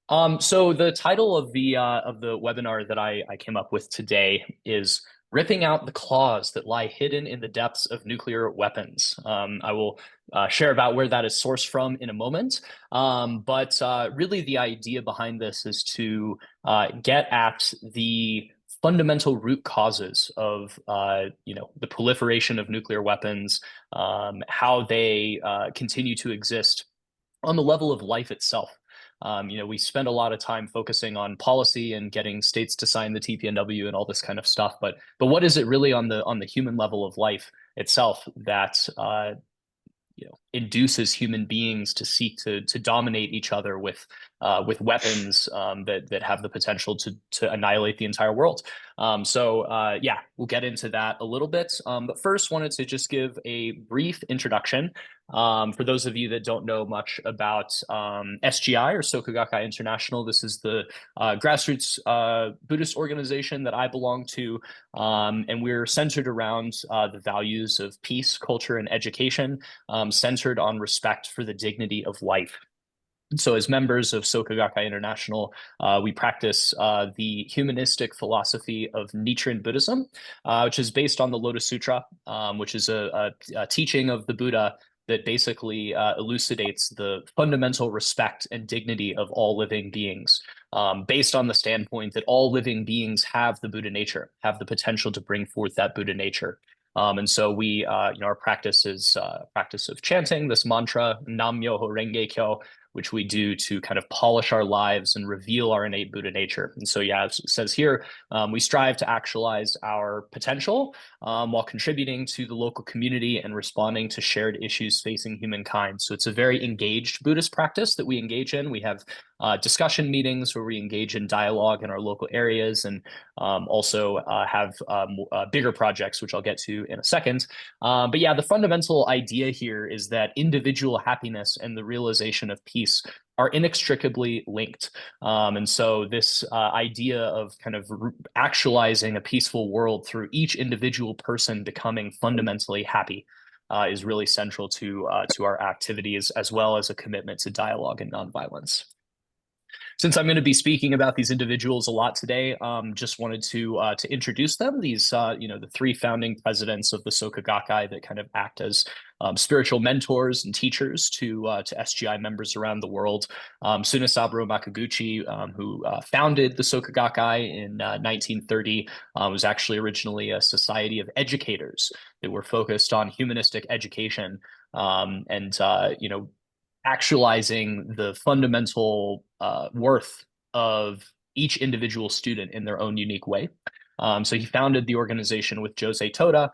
So the title of the webinar that I came up with today is "Ripping Out the Claws That Lie Hidden in the Depths of Nuclear Weapons." I will share about where that is sourced from in a moment. But really, the idea behind this is to get at the fundamental root causes of the proliferation of nuclear weapons, how they continue to exist on the level of life itself. We spend a lot of time focusing on policy and getting states to sign the TPNW and all this kind of stuff, but what is it really on the human level of life itself that induces human beings to seek to dominate each other with weapons that have the potential to annihilate the entire world. So we'll get into that a little bit. But first, wanted to just give a brief introduction. For those of you that don't know much about SGI or Soka Gakkai International, this is the grassroots Buddhist organization that I belong to, and we're centered around the values of peace, culture, and education, centered on respect for the dignity of life. So as members of Soka Gakkai International, we practice the humanistic philosophy of Nichiren Buddhism, which is based on the Lotus Sutra, which is a teaching of the Buddha that basically elucidates the fundamental respect and dignity of all living beings, based on the standpoint that all living beings have the Buddha nature, have the potential to bring forth that Buddha nature. And so our practice is practice of chanting this mantra, Nam Myoho Renge Kyo, which we do to kind of polish our lives and reveal our innate Buddha nature. And so, as it says here, we strive to actualize our potential while contributing to the local community and responding to shared issues facing humankind. So it's a very engaged Buddhist practice that we engage in. We have discussion meetings where we engage in dialogue in our local areas, and also have bigger projects, which I'll get to in a second. But the fundamental idea here is that individual happiness and the realization of peace are inextricably linked. And so this idea of kind of actualizing a peaceful world through each individual person becoming fundamentally happy is really central to our activities, as well as a commitment to dialogue and nonviolence. Since I'm going to be speaking about these individuals a lot today, just wanted to introduce them. These, the three founding presidents of the Soka Gakkai that kind of act as spiritual mentors and teachers to SGI members around the world. Tsunesaburo Makaguchi, who founded the Soka Gakkai in 1930, was actually originally a society of educators that were focused on humanistic education, and actualizing the fundamental worth of each individual student in their own unique way. So he founded the organization with Josei Toda.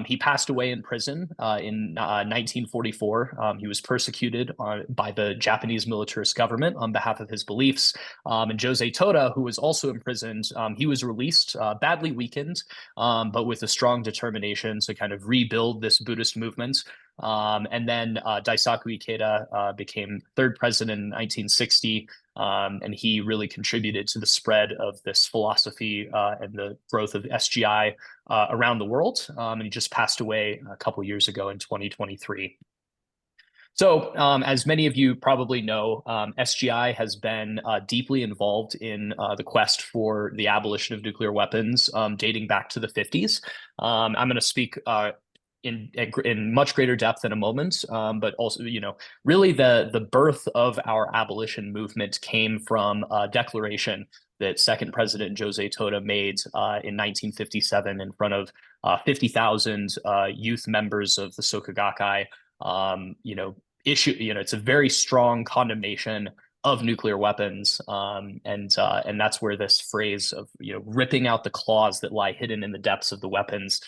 He passed away in prison in 1944. He was persecuted by the Japanese militarist government on behalf of his beliefs. And Josei Toda, who was also imprisoned, he was released, badly weakened, but with a strong determination to kind of rebuild this Buddhist movement. And then Daisaku Ikeda became third president in 1960, and he really contributed to the spread of this philosophy and the growth of SGI around the world. And he just passed away a couple years ago in 2023. So, as many of you probably know, SGI has been deeply involved in the quest for the abolition of nuclear weapons, dating back to the 50s. I'm going to speak in much greater depth in a moment, but also, really the birth of our abolition movement came from a declaration that second President Josei Toda made in 1957 in front of 50,000 youth members of the Soka Gakkai. It's a very strong condemnation of nuclear weapons, and that's where this phrase of ripping out the claws that lie hidden in the depths of the weapons.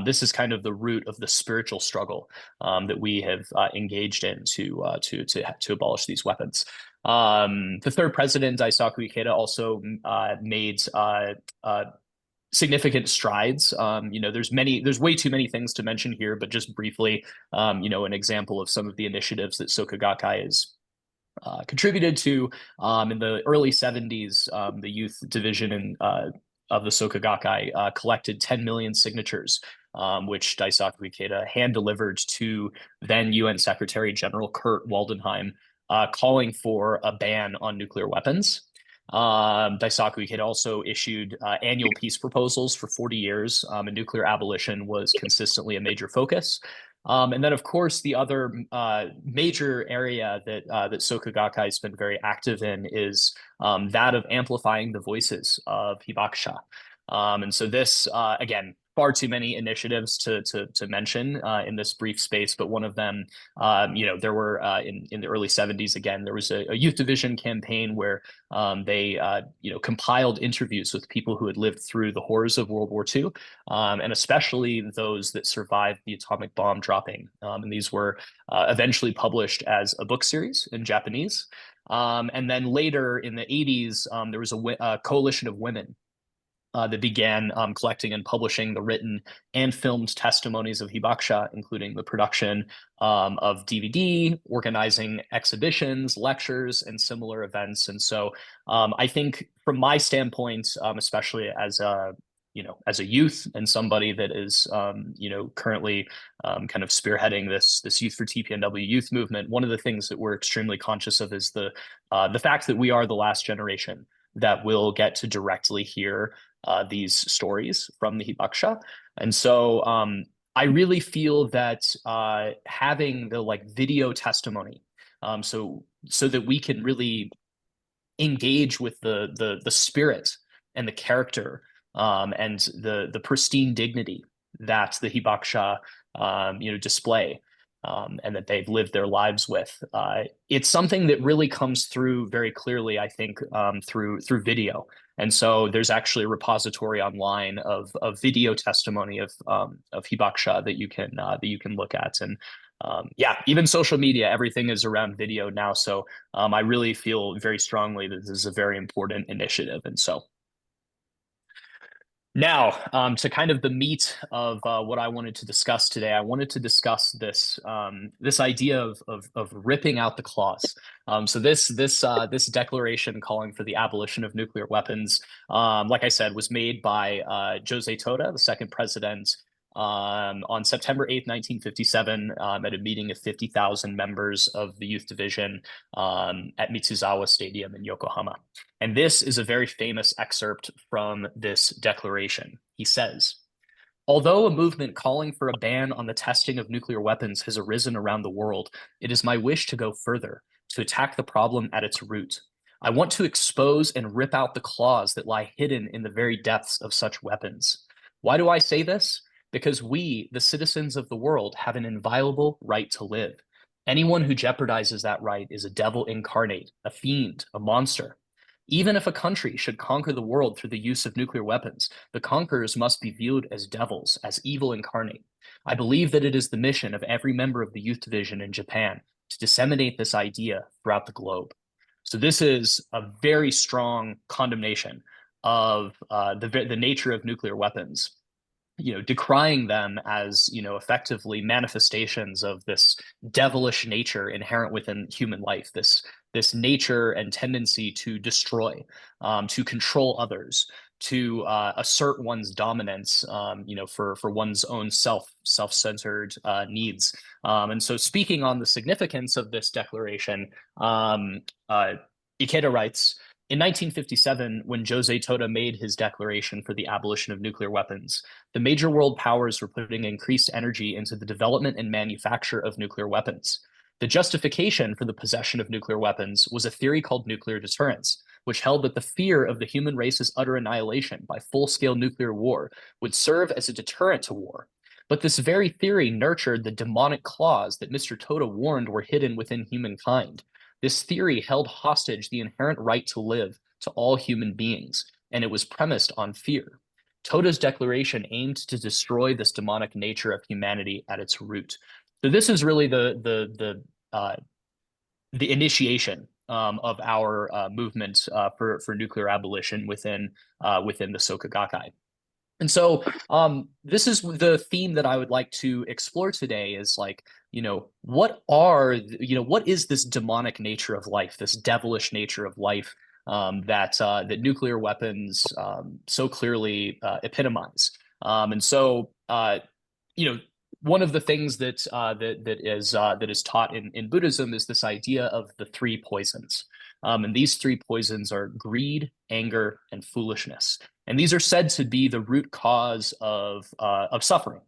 This is kind of the root of the spiritual struggle that we have engaged in to abolish these weapons. The third president, Daisaku Ikeda, also made significant strides. There's way too many things to mention here, but just briefly, an example of some of the initiatives that Soka Gakkai is contributed to. In the early 70s, the youth division of the Soka Gakkai collected 10 million signatures, which Daisaku Ikeda hand-delivered to then UN Secretary General Kurt Waldenheim, calling for a ban on nuclear weapons. Daisaku had also issued annual peace proposals for 40 years, and nuclear abolition was consistently a major focus. And then, of course, the other major area that Soka Gakkai has been very active in is that of amplifying the voices of hibakusha. And so this, again, far too many initiatives to mention in this brief space, but one of them, there were in the early 70s, again, there was a youth division campaign where they compiled interviews with people who had lived through the horrors of World War II, and especially those that survived the atomic bomb dropping. And these were eventually published as a book series in Japanese. And then later in the 80s, there was a coalition of women that began collecting and publishing the written and filmed testimonies of hibakusha, including the production of DVD, organizing exhibitions, lectures, and similar events. And so I think from my standpoint, especially as a youth and somebody that is currently kind of spearheading this Youth for TPNW youth movement, one of the things that we're extremely conscious of is the fact that we are the last generation that will get to directly hear these stories from the hibakusha. And so I really feel that having the video testimony, so that we can really engage with the spirit and the character and the pristine dignity that the hibakusha display, and that they've lived their lives with. It's something that really comes through very clearly, I think, through video. And so there's actually a repository online of video testimony of hibakusha that you can look at. And even social media, everything is around video now. So I really feel very strongly that this is a very important initiative. And so now, to kind of the meat of what I wanted to discuss today, I wanted to discuss this idea of ripping out the claws. So this declaration calling for the abolition of nuclear weapons, like I said, was made by Jose Toda, the second president, on September 8th, 1957, at a meeting of 50,000 members of the youth division at Mitsuzawa Stadium in Yokohama. And this is a very famous excerpt from this declaration. He says, "Although a movement calling for a ban on the testing of nuclear weapons has arisen around the world, it is my wish to go further, to attack the problem at its root. I want to expose and rip out the claws that lie hidden in the very depths of such weapons. Why do I say this? Because we, the citizens of the world, have an inviolable right to live. Anyone who jeopardizes that right is a devil incarnate, a fiend, a monster. Even if a country should conquer the world through the use of nuclear weapons, the conquerors must be viewed as devils, as evil incarnate. I believe that it is the mission of every member of the youth division in Japan to disseminate this idea throughout the globe." So this is a very strong condemnation of the nature of nuclear weapons, decrying them as, effectively manifestations of this devilish nature inherent within human life, this nature and tendency to destroy, to control others, to assert one's dominance, for one's own self-centered needs. And so, speaking on the significance of this declaration, Ikeda writes, "In 1957, when Jose Toda made his declaration for the abolition of nuclear weapons, the major world powers were putting increased energy into the development and manufacture of nuclear weapons. The justification for the possession of nuclear weapons was a theory called nuclear deterrence, which held that the fear of the human race's utter annihilation by full-scale nuclear war would serve as a deterrent to war. But this very theory nurtured the demonic claws that Mr. Toda warned were hidden within humankind. This theory held hostage the inherent right to live to all human beings, and it was premised on fear. Toda's declaration aimed to destroy this demonic nature of humanity at its root." So this is really the initiation of our movement for nuclear abolition within the Soka Gakkai. And so this is the theme that I would like to explore today is what is this demonic nature of life, this devilish nature of life that nuclear weapons so clearly epitomize. And so, one of the things that is taught in Buddhism is this idea of the three poisons. And these three poisons are greed, anger, and foolishness. And these are said to be the root cause of suffering.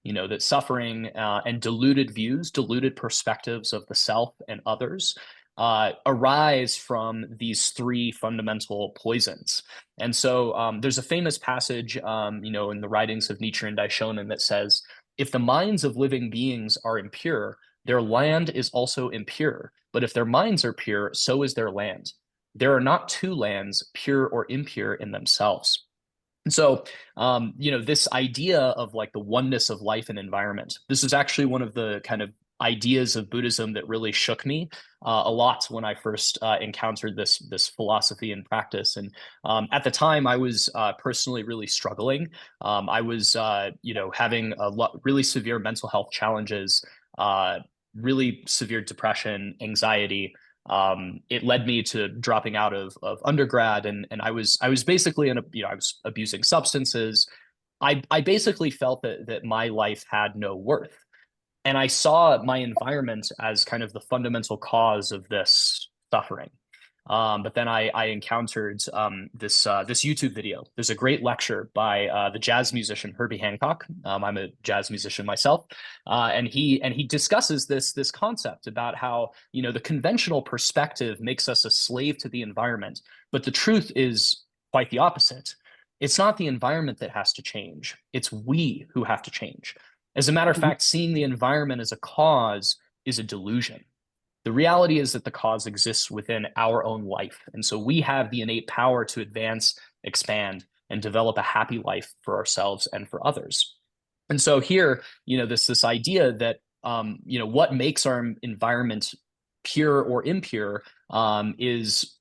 You know, that suffering and deluded views, deluded perspectives of the self and others arise from these three fundamental poisons. And so there's a famous passage, you know, in the writings of Nietzsche and Daishonin that says, if the minds of living beings are impure, their land is also impure. But if their minds are pure, so is their land. There are not two lands, pure or impure in themselves. And so, you know, this idea of like the oneness of life and environment, this is actually one of the kind of ideas of Buddhism that really shook me a lot when I first encountered this philosophy and practice. And at the time, I was personally really struggling. I was, you know, having a lot really severe mental health challenges, really severe depression, anxiety. It led me to dropping out of undergrad, and I was basically you know, I was abusing substances. I basically felt that my life had no worth. And I saw my environment as kind of the fundamental cause of this suffering. But then I encountered this YouTube video. There's a great lecture by the jazz musician Herbie Hancock. I'm a jazz musician myself, and he discusses this concept about how, you know, the conventional perspective makes us a slave to the environment, but the truth is quite the opposite. It's not the environment that has to change. It's we who have to change. As a matter of fact, seeing the environment as a cause is a delusion. The reality is that the cause exists within our own life. And so we have the innate power to advance, expand, and develop a happy life for ourselves and for others. And so here, you know, this idea that, you know, what makes our environment pure or impure is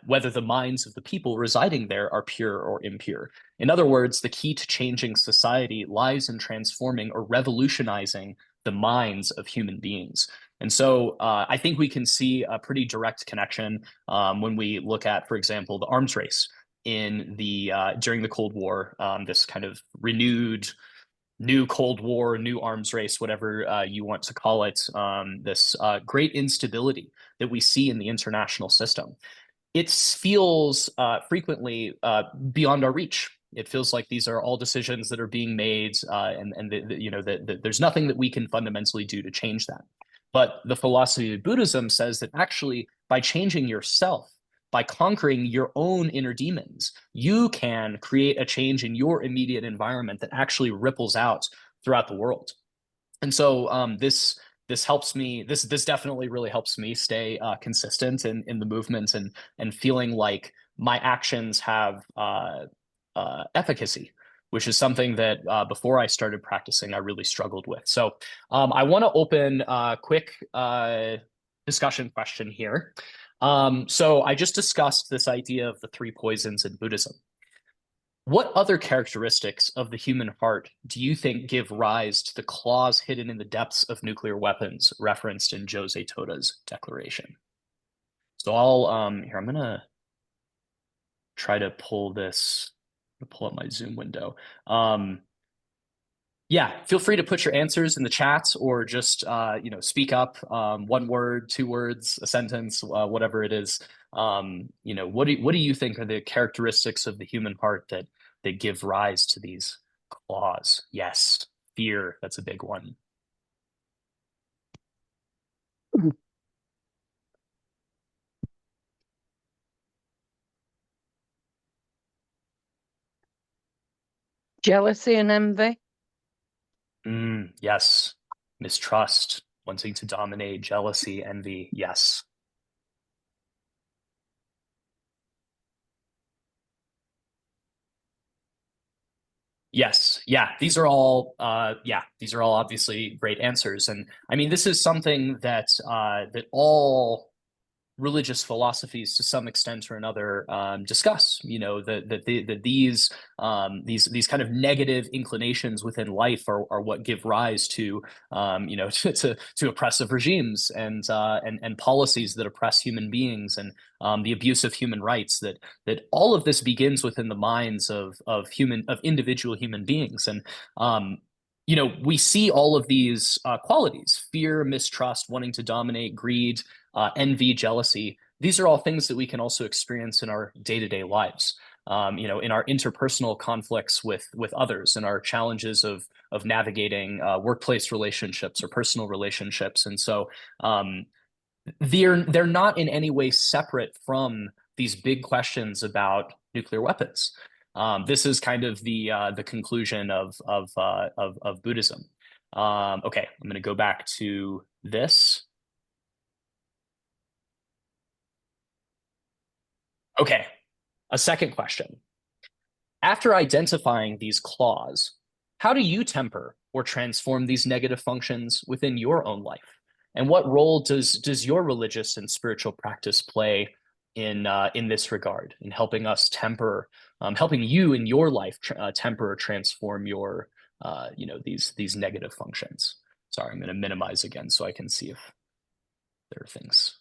whether the minds of the people residing there are pure or impure. In other words, the key to changing society lies in transforming or revolutionizing the minds of human beings. And so I think we can see a pretty direct connection when we look at, for example, the arms race in the during the Cold War, this kind of renewed new Cold War, new arms race, whatever you want to call it, this great instability that we see in the international system. It feels frequently beyond our reach. It feels like these are all decisions that are being made, and you know, that there's nothing that we can fundamentally do to change that. But the philosophy of Buddhism says that actually, by changing yourself, by conquering your own inner demons, you can create a change in your immediate environment that actually ripples out throughout the world. And so this helps me. This definitely really helps me stay consistent in the movement and feeling like my actions have efficacy, which is something that before I started practicing, I really struggled with. So I want to open a quick discussion question here. So I just discussed this idea of the three poisons in Buddhism. What other characteristics of the human heart do you think give rise to the claws hidden in the depths of nuclear weapons referenced in Jose Toda's declaration? So here, I'm gonna try to pull up my Zoom window. Yeah, feel free to put your answers in the chat or just you know, speak up, one word, two words, a sentence, whatever it is. You know, what do you think are the characteristics of the human heart that give rise to these claws? Yes, fear, that's a big one. Jealousy and envy. Yes, mistrust, wanting to dominate, jealousy, envy. Yes. Yes. Yeah. These are all obviously great answers. And I mean, this is something that that all religious philosophies to some extent or another discuss. You know, that these kind of negative inclinations within life are what give rise to you know, to oppressive regimes and policies that oppress human beings, and the abuse of human rights. That all of this begins within the minds of individual human beings. And you know, we see all of these qualities: fear, mistrust, wanting to dominate, greed, envy, jealousy. These are all things that we can also experience in our day-to-day lives. You know, in our interpersonal conflicts with others, in our challenges of navigating workplace relationships or personal relationships. And so they're not in any way separate from these big questions about nuclear weapons. This is kind of the conclusion of Buddhism. Okay, I'm going to go back to this. Okay, a second question. After identifying these claws, how do you temper or transform these negative functions within your own life? And what role does your religious and spiritual practice play in this regard, in helping us temper, helping you in your life temper or transform your you know, these negative functions? Sorry, I'm going to minimize again so I can see if there are things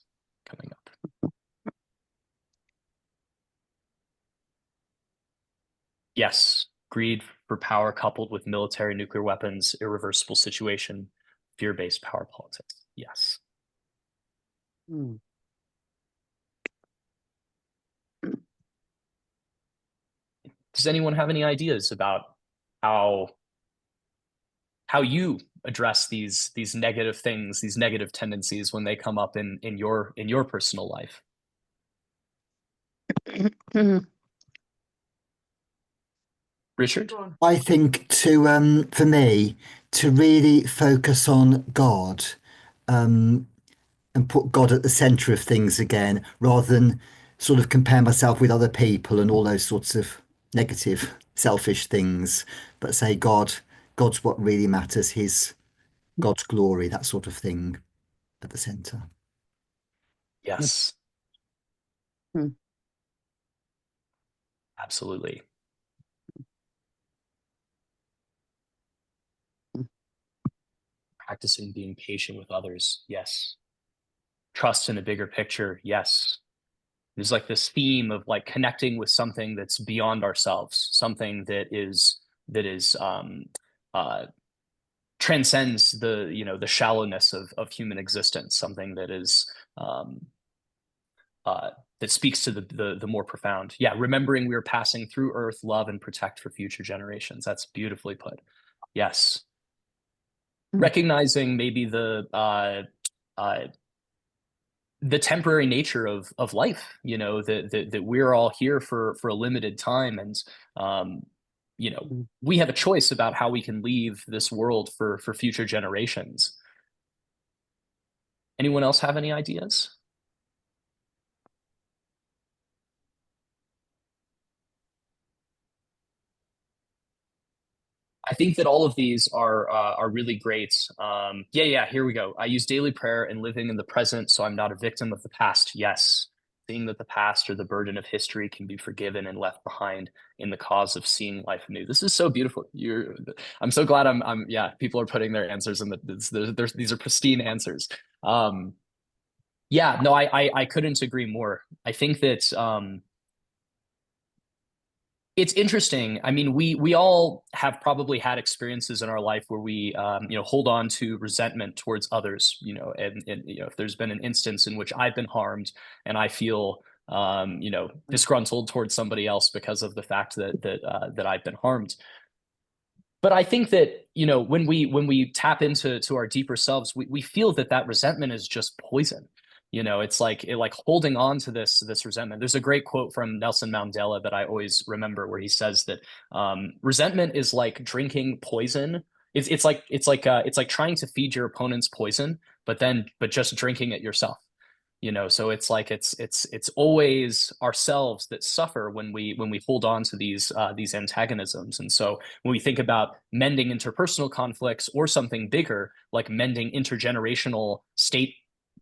coming up. Yes, greed for power coupled with military nuclear weapons, irreversible situation, fear-based power politics. Yes. Does anyone have any ideas about how you address these negative things, these negative tendencies when they come up in your personal life? Richard? I think for me to really focus on God, and put God at the center of things again, rather than sort of compare myself with other people and all those sorts of negative, selfish things, but say God's what really matters, his God's glory, that sort of thing at the center. Yes. Absolutely. Practicing being patient with others. Yes. Trust in a bigger picture. Yes. There's like this theme of like connecting with something that's beyond ourselves, something that is transcends the, you know, the shallowness of human existence, something that is that speaks to the more profound. Yeah, remembering we're passing through Earth, love and protect for future generations. That's beautifully put. Yes. Recognizing maybe the temporary nature of life, you know, that we're all here for a limited time, and you know, we have a choice about how we can leave this world for future generations. Anyone else have any ideas? I think that all of these are really great. Yeah, here we go. I use daily prayer and living in the present, so I'm not a victim of the past. Yes, seeing that the past or the burden of history can be forgiven and left behind in the cause of seeing life anew. This is so beautiful. I'm so glad yeah, people are putting their answers in these are pristine answers. Yeah, no, I couldn't agree more. I think that it's interesting. I mean, we all have probably had experiences in our life where we you know, hold on to resentment towards others, you know, and you know, if there's been an instance in which I've been harmed and I feel you know, disgruntled towards somebody else because of the fact that I've been harmed. But I think that, you know, when we tap into our deeper selves, we feel that resentment is just poison. You know, it's like holding on to this resentment. There's a great quote from Nelson Mandela that I always remember, where he says that resentment is like drinking poison. It's like trying to feed your opponent's poison, but just drinking it yourself. You know, so it's like it's always ourselves that suffer when we hold on to these antagonisms. And so when we think about mending interpersonal conflicts, or something bigger like mending intergenerational state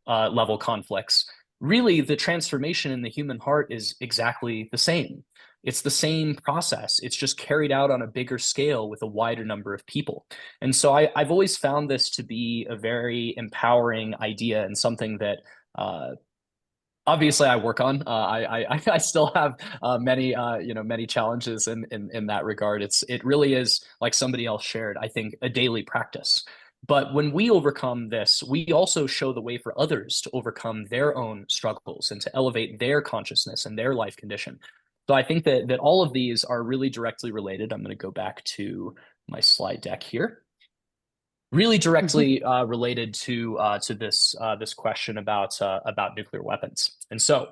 level conflicts, really the transformation in the human heart is exactly the same. It's the same process. It's just carried out on a bigger scale with a wider number of people. And so I've always found this to be a very empowering idea, and something that obviously I work on. I still have many many challenges in that regard. It really is, like somebody else shared, I think, a daily practice. But when we overcome this, we also show the way for others to overcome their own struggles and to elevate their consciousness and their life condition. So I think that all of these are really directly related. I'm going to go back to my slide deck here. Really Mhm. directly related to this question about nuclear weapons. And Mm.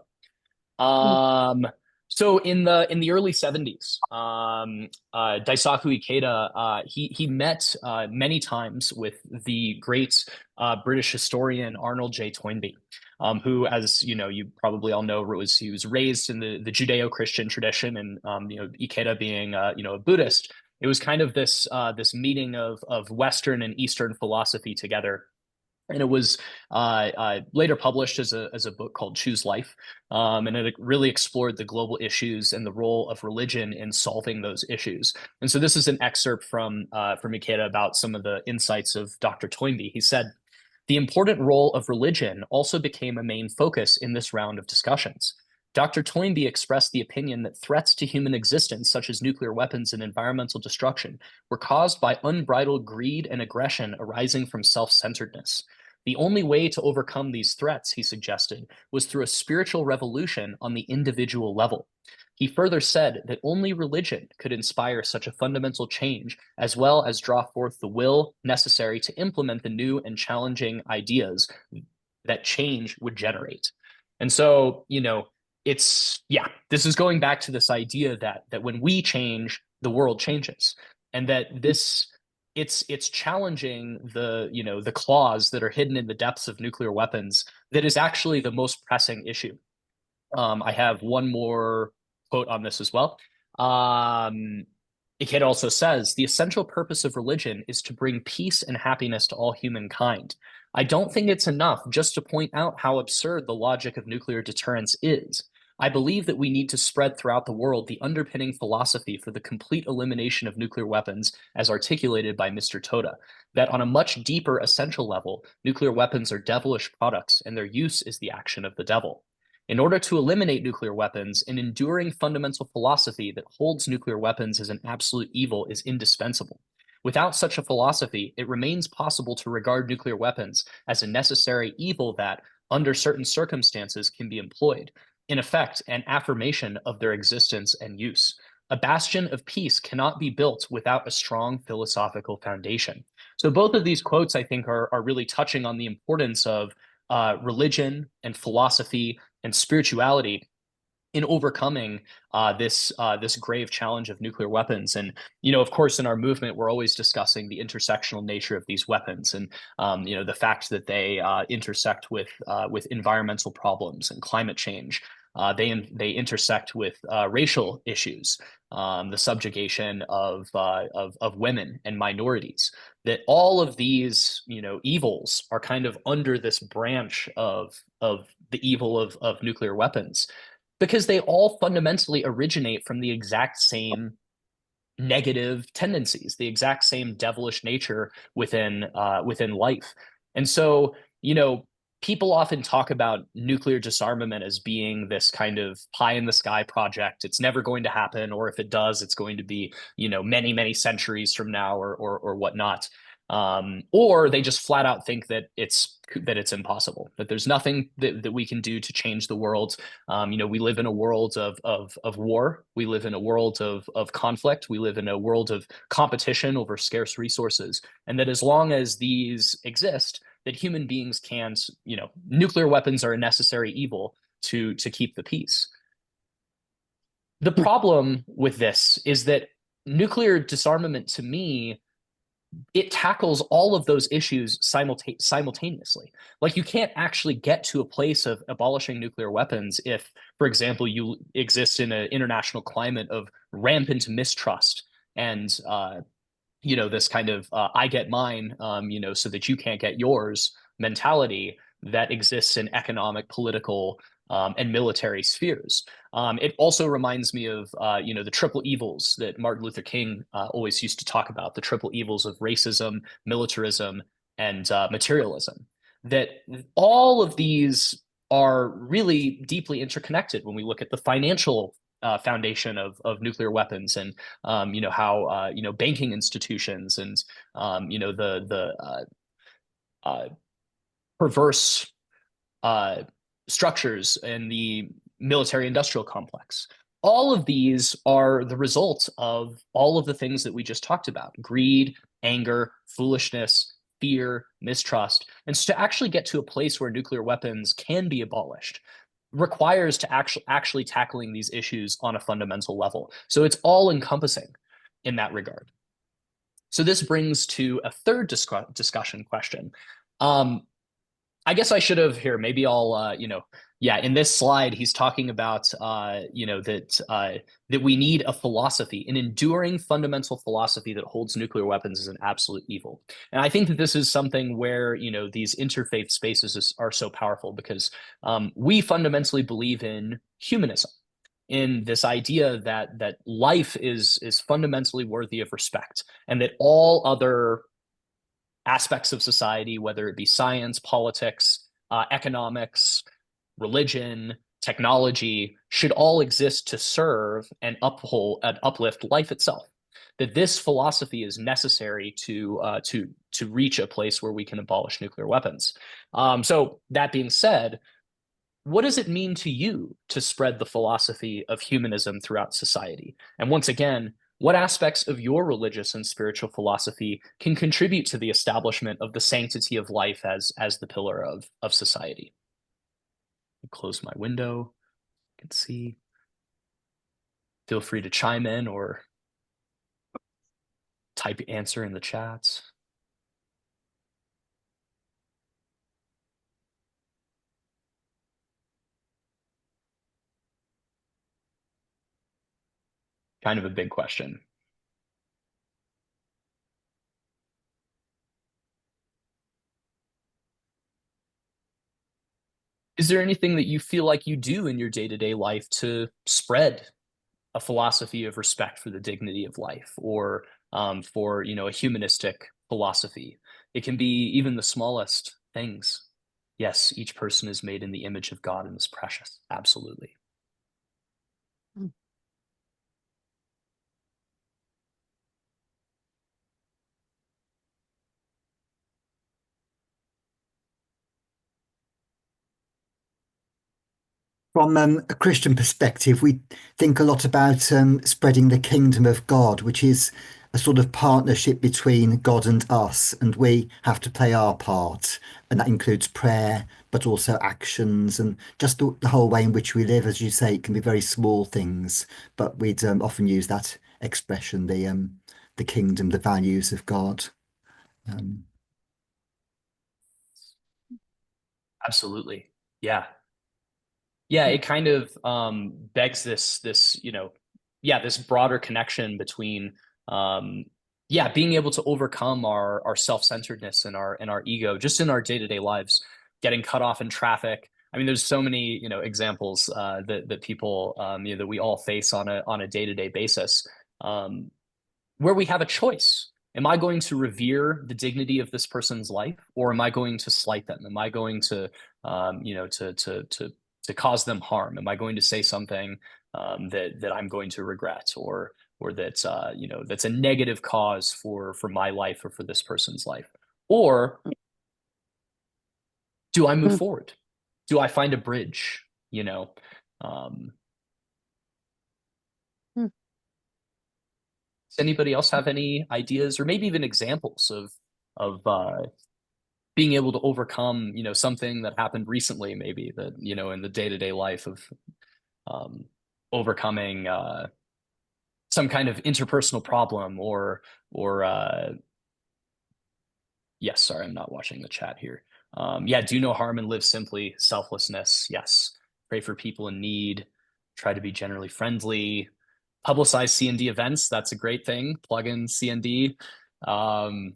um, so in the early 70s, Daisaku Ikeda, he met many times with the great British historian Arnold J. Toynbee, who, as you know, you probably all know, he was raised in the Judeo-Christian tradition, and Ikeda being a Buddhist. It was kind of this meeting of Western and Eastern philosophy together, and it was later published as a book called Choose Life, and it really explored the global issues and the role of religion in solving those issues. And so this is an excerpt from Ikeda about some of the insights of Dr. Toynbee. He said, "The important role of religion also became a main focus in this round of discussions. Dr. Toynbee expressed the opinion that threats to human existence, such as nuclear weapons and environmental destruction, were caused by unbridled greed and aggression arising from self-centeredness. The only way to overcome these threats, he suggested, was through a spiritual revolution on the individual level. He further said that only religion could inspire such a fundamental change, as well as draw forth the will necessary to implement the new and challenging ideas that change would generate." And so, yeah, this is going back to this idea that when we change, the world changes, and that it's challenging the claws that are hidden in the depths of nuclear weapons that is actually the most pressing issue. I have one more quote on this as well. It also says, "The essential purpose of religion is to bring peace and happiness to all humankind. I don't think it's enough just to point out how absurd the logic of nuclear deterrence is. I believe that we need to spread throughout the world the underpinning philosophy for the complete elimination of nuclear weapons as articulated by Mr. Toda, that on a much deeper essential level, nuclear weapons are devilish products and their use is the action of the devil. In order to eliminate nuclear weapons, an enduring fundamental philosophy that holds nuclear weapons as an absolute evil is indispensable. Without such a philosophy, it remains possible to regard nuclear weapons as a necessary evil that, under certain circumstances, can be employed, in effect, an affirmation of their existence and use. A bastion of peace cannot be built without a strong philosophical foundation." So both of these quotes, I think, are really touching on the importance of religion and philosophy and spirituality in overcoming this grave challenge of nuclear weapons. And of course, in our movement, we're always discussing the intersectional nature of these weapons, and the fact that they intersect with environmental problems and climate change. They intersect with racial issues, the subjugation of women and minorities. That all of these evils are kind of under this branch of the evil of nuclear weapons, because they all fundamentally originate from the exact same negative tendencies, the exact same devilish nature within life. And so, people often talk about nuclear disarmament as being this kind of pie in the sky project. It's never going to happen, or if it does, it's going to be, many, many centuries from now, or whatnot. Or they just flat out think that it's impossible, that there's nothing that we can do to change the world. We live in a world of war. We live in a world of conflict. We live in a world of competition over scarce resources, and that as long as these exist, that human beings can't, nuclear weapons are a necessary evil to keep the peace. The problem with this is that nuclear disarmament, to me, it tackles all of those issues simultaneously. Like, you can't actually get to a place of abolishing nuclear weapons if, for example, you exist in an international climate of rampant mistrust and this kind of I get mine, so that you can't get yours mentality that exists in economic, political, and military spheres. It also reminds me of the triple evils that Martin Luther King always used to talk about: the triple evils of racism, militarism, and materialism. That all of these are really deeply interconnected when we look at the financial foundation of nuclear weapons, and how banking institutions and the perverse uh, structures in the military industrial complex. All of these are the result of all of the things that we just talked about: greed, anger, foolishness, fear, mistrust. And so to actually get to a place where nuclear weapons can be abolished requires to actually tackling these issues on a fundamental level. So it's all encompassing in that regard. So this brings to a third discussion question. I guess I should have here. Maybe I'll, yeah. In this slide, he's talking about, that we need a philosophy, an enduring fundamental philosophy that holds nuclear weapons as an absolute evil. And I think that this is something where these interfaith spaces are so powerful, because we fundamentally believe in humanism, in this idea that life is fundamentally worthy of respect, and that all other aspects of society, whether it be science, politics, economics, religion, technology, should all exist to serve and uphold and uplift life itself. That this philosophy is necessary to reach a place where we can abolish nuclear weapons. So that being said, what does it mean to you to spread the philosophy of humanism throughout society? And once again, what aspects of your religious and spiritual philosophy can contribute to the establishment of the sanctity of life as the pillar of society? Close my window. You can see. Feel free to chime in or type answer in the chats. Kind of a big question. Is there anything that you feel like you do in your day-to-day life to spread a philosophy of respect for the dignity of life, or for a humanistic philosophy? It can be even the smallest things. Yes, each person is made in the image of God and is precious. Absolutely. From a Christian perspective, we think a lot about spreading the kingdom of God, which is a sort of partnership between God and us, and we have to play our part. And that includes prayer, but also actions and just the whole way in which we live. As you say, it can be very small things, but we'd often use that expression, the kingdom, the values of God. Um, Absolutely. Yeah. Yeah, it kind of begs this yeah, this broader connection between yeah, being able to overcome our self-centeredness and our ego just in our day-to-day lives, getting cut off in traffic. I mean, there's so many, examples that people that we all face on a day-to-day basis, um, where we have a choice. Am I going to revere the dignity of this person's life, or am I going to slight them? Am I going to, to cause them harm? Am I going to say something that I'm going to regret, or that that's a negative cause for my life or for this person's life? Or do I move forward? Do I find a bridge? Um, Does anybody else have any ideas or maybe even examples of being able to overcome, something that happened recently, maybe that, in the day-to-day life of um, overcoming some kind of interpersonal problem, or yes, sorry, I'm not watching the chat here. Yeah, do no harm and live simply. Selflessness, yes. Pray for people in need. Try to be generally friendly. Publicize CND events. That's a great thing. Plug in CND. Um,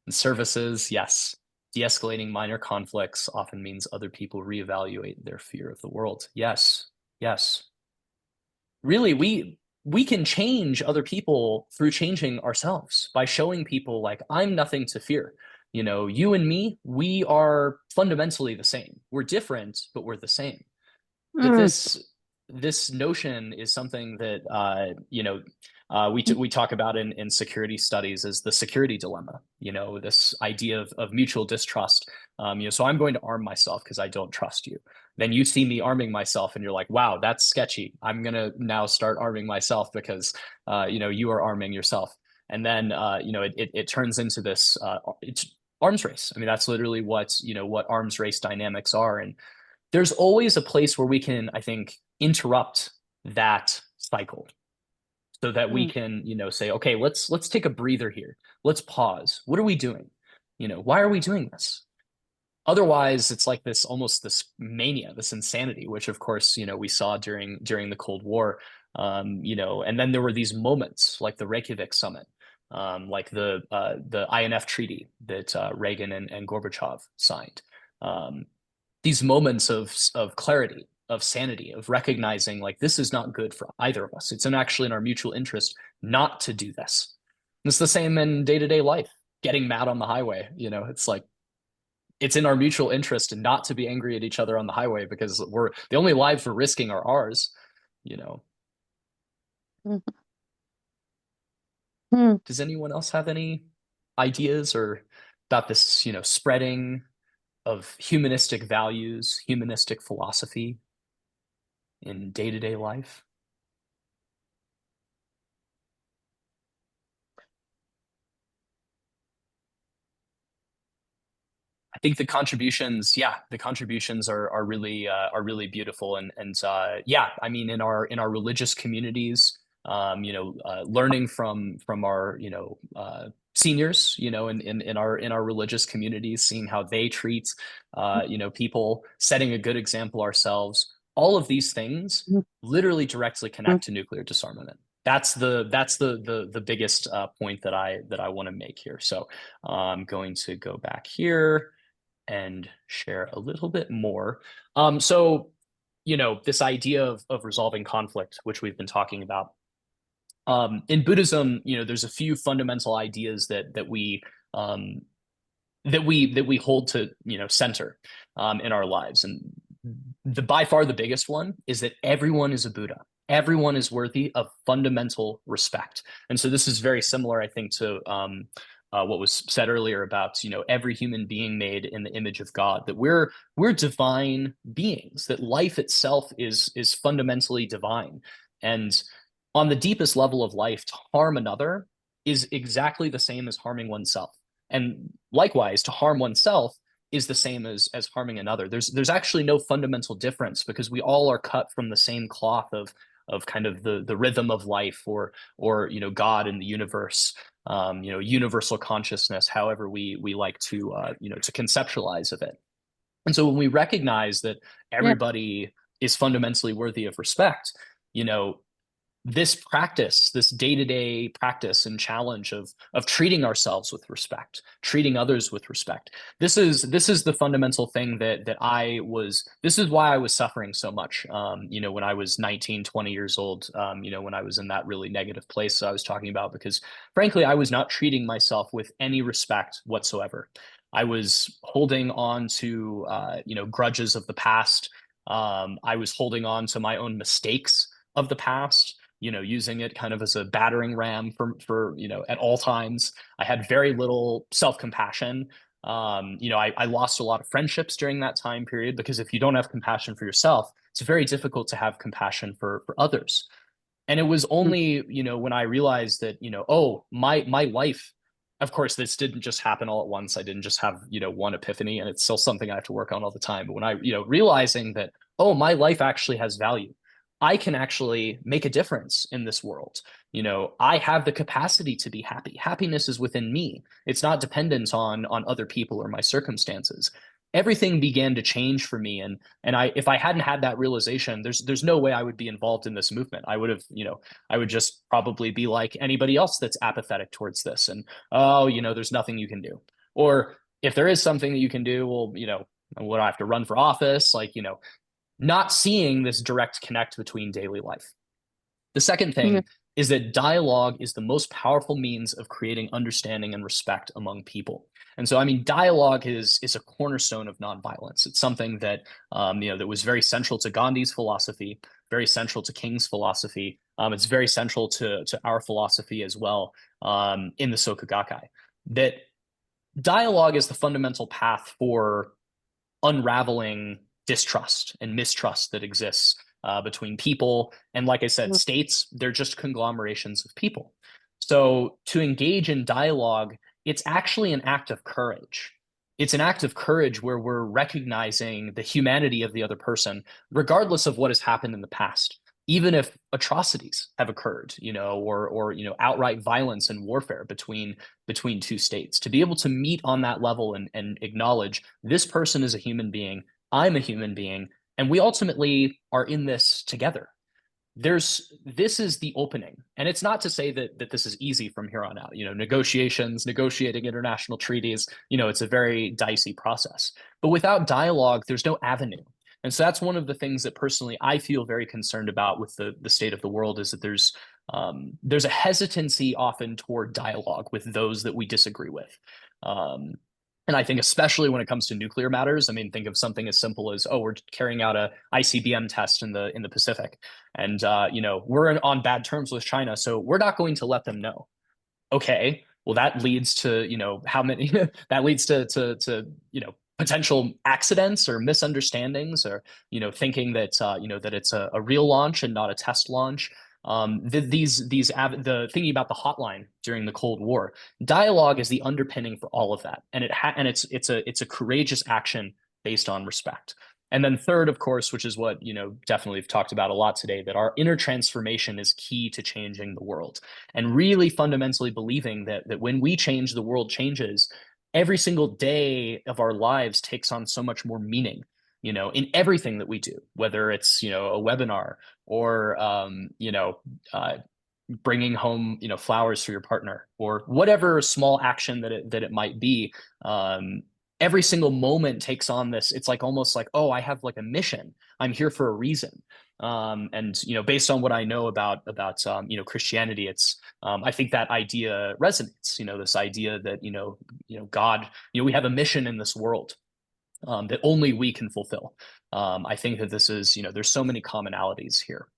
Services, yes. De-escalating minor conflicts often means other people reevaluate their fear of the world. Yes, yes. Really, we can change other people through changing ourselves by showing people like, I'm nothing to fear. You and me, we are fundamentally the same. We're different, but we're the same. But Mm. this notion is something that we talk about in security studies as the security dilemma. This idea of mutual distrust. So I'm going to arm myself because I don't trust you. Then you see me arming myself, and you're like, "Wow, that's sketchy. I'm gonna now start arming myself because you are arming yourself." And then it turns into this it's arms race. I mean, that's literally what arms race dynamics are, and there's always a place where we can, I think, interrupt that cycle so that we Mm. can, say, okay, let's take a breather here. Let's pause. What are we doing? Why are we doing this? Otherwise, it's like this mania, this insanity, which of course, we saw during the Cold War. And then there were these moments like the Reykjavik summit, like the INF treaty that Reagan and Gorbachev signed. These moments of clarity, of sanity, of recognizing like this is not good for either of us. It's actually in our mutual interest not to do this. And it's the same in day-to-day life. Getting mad on the highway, it's like it's in our mutual interest not to be angry at each other on the highway because the only lives we're risking are ours. you know Mhm. Mm. does anyone else have any ideas or about this spreading of humanistic values, humanistic philosophy in day-to-day life? I think the contributions are really beautiful, and yeah, I mean, in our religious communities, learning from our seniors, in our religious communities, seeing how they treat people, setting a good example ourselves. All of these things Mm. literally directly Mm. connect to nuclear disarmament. That's the biggest point that I want to make here. So I'm going to go back here and share a little bit more. So, this idea of resolving conflict, which we've been talking about. In Buddhism, there's a few fundamental ideas that we hold to, center in our lives. And by far the biggest one is that everyone is a Buddha. Everyone is worthy of fundamental respect. And so this is very similar, I think, to what was said earlier about, every human being made in the image of God, that we're divine beings, that life itself is fundamentally divine. And on the deepest level of life, to harm another is exactly the same as harming oneself. And likewise, to harm oneself is the same as harming another. There's actually no fundamental difference because we all are cut from the same cloth of kind of the rhythm of life, or God in the universe, universal consciousness, however we like to conceptualize of it. And so when we recognize that Yeah. everybody is fundamentally worthy of respect, you know, this practice, this day-to-day practice and challenge of treating ourselves with respect, treating others with respect. This is the fundamental thing this is why I was suffering so much. When I was 19, 20 years old, when I was in that really negative place I was talking about, because frankly, I was not treating myself with any respect whatsoever. I was holding on to grudges of the past. I was holding on to my own mistakes of the past, using it kind of as a battering ram for at all times. I had very little self-compassion. I lost a lot of friendships during that time period because if you don't have compassion for yourself, it's very difficult to have compassion for others. And it was Mm. only, when I realized that, oh, my life, of course, this didn't just happen all at once. I didn't just have, one epiphany, and it's still something I have to work on all the time. But when I, realizing that, oh, my life actually has value. I can actually make a difference in this world. I have the capacity to be happy. Happiness is within me. It's not dependent on other people or my circumstances. Everything began to change for me, and if I hadn't had that realization, there's no way I would be involved in this movement. I would have, I would just probably be like anybody else that's apathetic towards this, and oh, there's nothing you can do. Or if there is something that you can do, well, would I have to run for office? Like, not seeing this direct connect between daily life. The second Yeah. thing is that dialogue is the most powerful means of creating understanding and respect among people. And so, I mean, dialogue is a cornerstone of nonviolence. It's something that that was very central to Gandhi's philosophy, very central to King's philosophy. It's very central to our philosophy as well in the Soka Gakkai. That dialogue is the fundamental path for unraveling distrust and mistrust that exists between people. And like I said, states, they're just conglomerations of people. So to engage in dialogue, it's actually an act of courage. It's an act of courage where we're recognizing the humanity of the other person, regardless of what has happened in the past, even if atrocities have occurred, or outright violence and warfare between two states. To be able to meet on that level and acknowledge this person is a human being, I'm a human being, and we ultimately are in this together. This is the opening. And it's not to say that this is easy from here on out. Negotiations, negotiating international treaties, it's a very dicey process. But without dialogue, there's no avenue. And so that's one of the things that personally I feel very concerned about with the state of the world, is that there's a hesitancy often toward dialogue with those that we disagree with. And I think especially when it comes to nuclear matters, I mean, think of something as simple as, we're carrying out a ICBM test in the Pacific, and we're on bad terms with China, so we're not going to let them know. Okay, well, that leads to how many that leads to potential accidents or misunderstandings, or thinking that that it's a real launch and not a test launch. The thinking about the hotline during the Cold War, dialogue is the underpinning for all of that, and it's a courageous action based on respect. And then third, of course, which is what definitely we've talked about a lot today, that our inner transformation is key to changing the world, and really fundamentally believing that when we change, the world changes. Every single day of our lives takes on so much more meaning, in everything that we do, whether it's, a webinar, or, bringing home, flowers for your partner, or whatever small action that it might be. Every single moment takes on this. It's like almost like, I have like a mission. I'm here for a reason. And based on what I know about Christianity, it's I think that idea resonates. This idea that God, we have a mission in this world that only we can fulfill. I think that this is, there's so many commonalities here.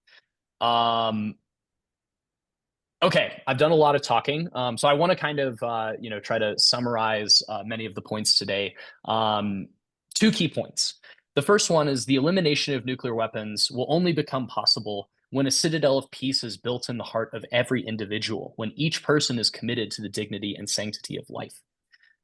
Okay, I've done a lot of talking, so I want to kind of, try to summarize many of the points today. Two key points. The first one is the elimination of nuclear weapons will only become possible when a citadel of peace is built in the heart of every individual, when each person is committed to the dignity and sanctity of life.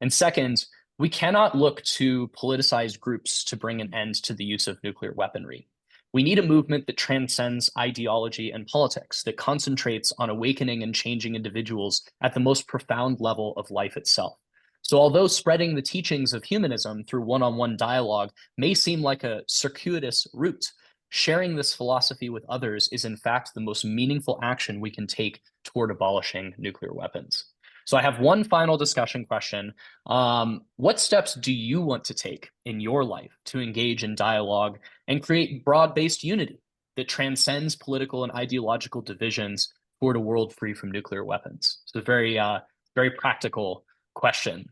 And second, we cannot look to politicized groups to bring an end to the use of nuclear weaponry. We need a movement that transcends ideology and politics, that concentrates on awakening and changing individuals at the most profound level of life itself. So although spreading the teachings of humanism through one-on-one dialogue may seem like a circuitous route, sharing this philosophy with others is in fact the most meaningful action we can take toward abolishing nuclear weapons. So I have one final discussion question. What steps do you want to take in your life to engage in dialogue and create broad-based unity that transcends political and ideological divisions toward a world free from nuclear weapons? So very, very practical question.